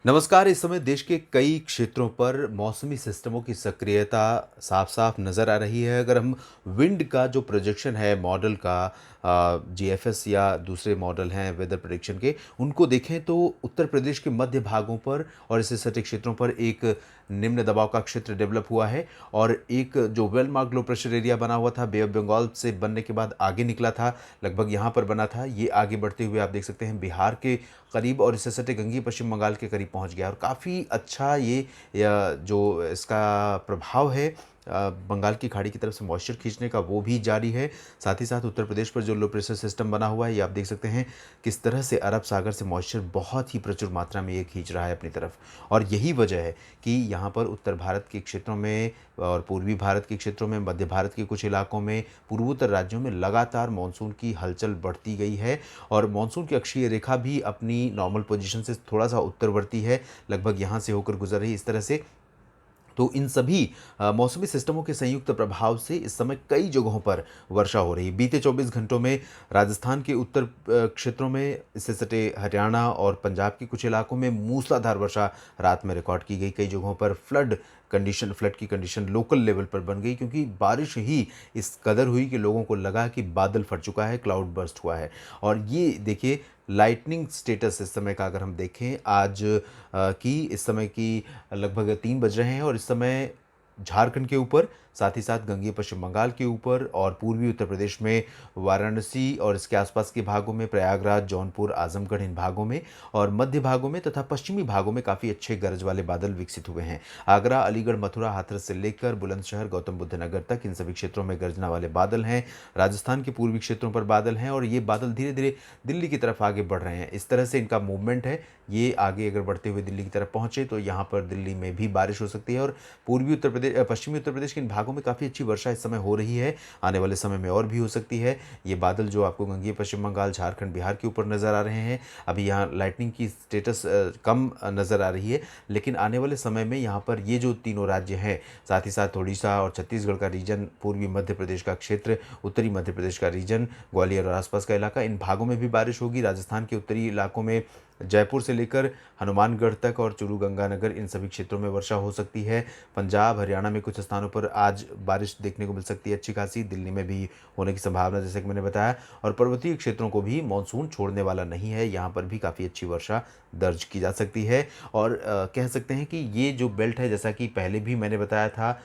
नमस्कार। इस समय देश के कई क्षेत्रों पर मौसमी सिस्टमों की सक्रियता साफ-साफ नज़र आ रही है। अगर हम विंड का जो प्रोजेक्शन है मॉडल का जीएफएस या दूसरे मॉडल हैं वेदर प्रेडिक्शन के, उनको देखें तो उत्तर प्रदेश के मध्य भागों पर और इससे सटे क्षेत्रों पर एक निम्न दबाव का क्षेत्र डेवलप हुआ है और एक जो well marked low pressure area बना हुआ था, बे ऑफ बंगाल से बनने के बाद आगे निकला था, लगभग यहाँ पर बना था। ये आगे बढ़ते हुए आप देख सकते हैं बिहार के करीब और इससे सटे गंगीय पश्चिम बंगाल के करीब पहुंच गया और काफ़ी अच्छा ये जो इसका प्रभाव है बंगाल की खाड़ी की तरफ से मॉइस्चर खींचने का वो भी जारी है। साथ ही साथ उत्तर प्रदेश पर जो लो प्रेशर सिस्टम बना हुआ है ये आप देख सकते हैं किस तरह से अरब सागर से मॉइस्चर बहुत ही प्रचुर मात्रा में ये खींच रहा है अपनी तरफ। और यही वजह है कि यहाँ पर उत्तर भारत के क्षेत्रों में और पूर्वी भारत के क्षेत्रों में, मध्य भारत के कुछ इलाकों में, पूर्वोत्तर राज्यों में लगातार मानसून की हलचल बढ़ती गई है और मानसून की अक्षीय रेखा भी अपनी नॉर्मल पोजीशन से थोड़ा-सा उत्तरवर्ती है, लगभग यहाँ से होकर गुज़र रही है। इस तरह से तो इन सभी मौसमी सिस्टमों के संयुक्त प्रभाव से इस समय कई जगहों पर वर्षा हो रही है। बीते 24 घंटों में राजस्थान के उत्तर क्षेत्रों में, इससे सटे हरियाणा और पंजाब के कुछ इलाकों में मूसलाधार वर्षा रात में रिकॉर्ड की गई। कई जगहों पर फ्लड की कंडीशन लोकल लेवल पर बन गई क्योंकि बारिश ही इस कदर हुई कि लोगों को लगा कि बादल फट चुका है, क्लाउड बर्स्ट हुआ है। और ये देखिए लाइटनिंग स्टेटस इस समय का अगर हम देखें आज की इस समय की लगभग 3 बज रहे हैं और इस समय झारखंड के ऊपर, साथ ही साथ गंगीय पश्चिम बंगाल के ऊपर और पूर्वी उत्तर प्रदेश में वाराणसी और इसके आसपास के भागों में, प्रयागराज, जौनपुर, आजमगढ़ इन भागों में और मध्य भागों में तथा पश्चिमी भागों में काफ़ी अच्छे गरज वाले बादल विकसित हुए हैं। आगरा, अलीगढ़, मथुरा, हाथरस से लेकर बुलंदशहर, गौतम बुद्ध नगर तक इन सभी क्षेत्रों में गर्जना वाले बादल हैं। राजस्थान के पूर्वी क्षेत्रों पर बादल हैं और ये बादल धीरे-धीरे दिल्ली की तरफ आगे बढ़ रहे हैं। इस तरह से इनका मूवमेंट है। ये आगे अगर बढ़ते हुए दिल्ली की तरफ पहुँचे तो यहाँ पर दिल्ली में भी बारिश हो सकती है और पश्चिमी उत्तर प्रदेश के इन भागों में काफ़ी अच्छी वर्षा इस समय हो रही है। आने वाले समय में और भी हो सकती है। ये बादल जो आपको गंगीय पश्चिम बंगाल, झारखंड, बिहार के ऊपर नज़र आ रहे हैं, अभी यहाँ लाइटनिंग की स्टेटस कम नज़र आ रही है, लेकिन आने वाले समय में यहाँ पर ये जो तीनों राज्य हैं, साथ ही साथ उड़ीसा और छत्तीसगढ़ का रीजन, पूर्वी मध्य प्रदेश का क्षेत्र, उत्तरी मध्य प्रदेश का रीजन, ग्वालियर और आसपास का इलाका, इन भागों में भी बारिश होगी। राजस्थान के उत्तरी इलाकों में जयपुर से लेकर हनुमानगढ़ तक और चूरू, गंगानगर इन सभी क्षेत्रों में वर्षा हो सकती है। पंजाब, हरियाणा में कुछ स्थानों पर आज बारिश देखने को मिल सकती है अच्छी खासी, दिल्ली में भी होने की संभावना जैसे कि मैंने बताया और पर्वतीय क्षेत्रों को भी मानसून छोड़ने वाला नहीं है, यहाँ पर भी काफ़ी अच्छी वर्षा दर्ज की जा सकती है। और कह सकते हैं कि ये जो बेल्ट है, जैसा कि पहले भी मैंने बताया था,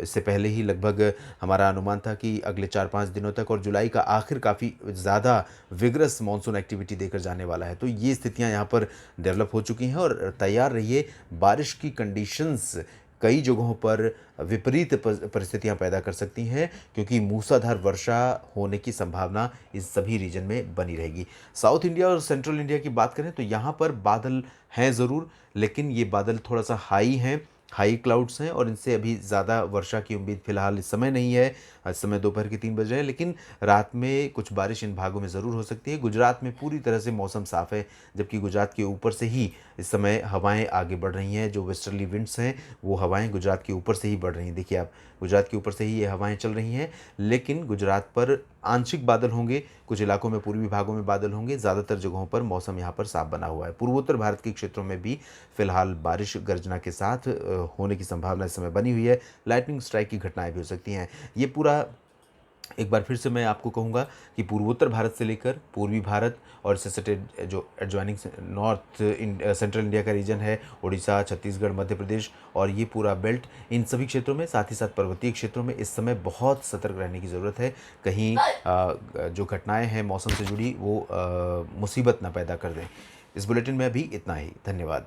इससे पहले ही लगभग हमारा अनुमान था कि अगले 4-5 दिनों तक और जुलाई का आखिर काफ़ी ज़्यादा विगरस मानसून एक्टिविटी देकर जाने वाला है। तो ये स्थितियाँ यहाँ पर डेवलप हो चुकी हैं और तैयार रहिए, बारिश की कंडीशंस कई जगहों पर विपरीत परिस्थितियाँ पैदा कर सकती हैं क्योंकि मूसलाधार वर्षा होने की संभावना इस सभी रीजन में बनी रहेगी। साउथ इंडिया और सेंट्रल इंडिया की बात करें तो यहाँ पर बादल हैं ज़रूर, लेकिन ये बादल थोड़ा-सा हाई हैं, हाई क्लाउड्स हैं और इनसे अभी ज़्यादा वर्षा की उम्मीद फ़िलहाल इस समय नहीं है। इस समय दोपहर के 3 बज रहे हैं, लेकिन रात में कुछ बारिश इन भागों में ज़रूर हो सकती है। गुजरात में पूरी तरह से मौसम साफ़ है, जबकि गुजरात के ऊपर से ही इस समय हवाएँ आगे बढ़ रही हैं। जो वेस्टर्ली विंड्स हैं, वो हवाएँ गुजरात के ऊपर से ही बढ़ रही हैं। देखिए आप, गुजरात के ऊपर से ही ये हवाएँ चल रही हैं, लेकिन गुजरात पर आंशिक बादल होंगे, कुछ इलाकों में पूर्वी भागों में बादल होंगे, ज़्यादातर जगहों पर मौसम यहाँ पर साफ़ बना हुआ है। पूर्वोत्तर भारत के क्षेत्रों में भी फिलहाल बारिश गर्जना के साथ होने की संभावना इस समय बनी हुई है। लाइटनिंग स्ट्राइक की घटनाएँ भी हो सकती हैं। ये पूरा एक बार फिर से मैं आपको कहूँगा कि पूर्वोत्तर भारत से लेकर पूर्वी भारत और इससे सटे जो एडजॉइनिंग सेंट्रल इंडिया का रीजन है, उड़ीसा, छत्तीसगढ़, मध्य प्रदेश और ये पूरा बेल्ट, इन सभी क्षेत्रों में, साथ ही साथ पर्वतीय क्षेत्रों में इस समय बहुत सतर्क रहने की ज़रूरत है। कहीं जो घटनाएं हैं मौसम से जुड़ी वो मुसीबत ना पैदा कर दें। इस बुलेटिन में अभी इतना ही। धन्यवाद।